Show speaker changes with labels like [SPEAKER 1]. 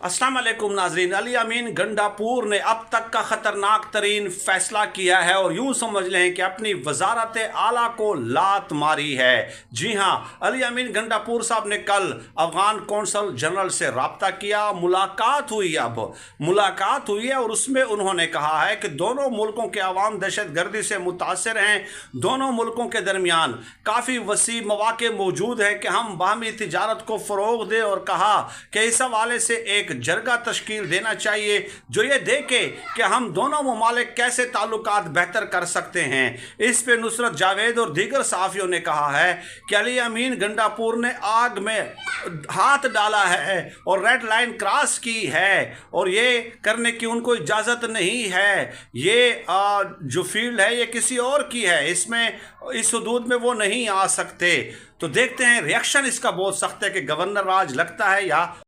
[SPEAKER 1] अस्सलाम वालेकुम नाजरीन। अली अमीन गंडापुर ने अब तक का ख़तरनाक तरीन फैसला किया है और यूं समझ लें कि अपनी वजारत आला को लात मारी है। जी हाँ, अली अमीन गंडापुर साहब ने कल अफगान कौंसल जनरल से रब्ता किया, मुलाकात हुई। अब मुलाकात हुई है और उसमें उन्होंने कहा है कि दोनों मुल्कों के अवाम दहशत गर्दी से मुतासर हैं। दोनों मुल्कों के दरमियान काफ़ी वसी मौके मौजूद है कि हम बाहमी तिजारत को फ़रोग दें और कहा कि इस हवाले से एक जरगा तश्कील देना चाहिए जो ये देखे कि हम दोनों ममालिक कैसे ताल्लुकात बेहतर कर सकते हैं। इस पे नुसरत जावेद और दीगर सहाफ़ियों ने कहा है कि अली अमीन गंडापुर ने आग में हाथ डाला है और रेड लाइन क्रॉस की है और ये करने की उनको इजाज़त नहीं है। ये जो फील्ड है ये किसी और की है, इसमें इस हदूद में वो नहीं आ सकते। तो देखते हैं, रिएक्शन इसका बहुत सख्त है कि गवर्नर राज लगता है या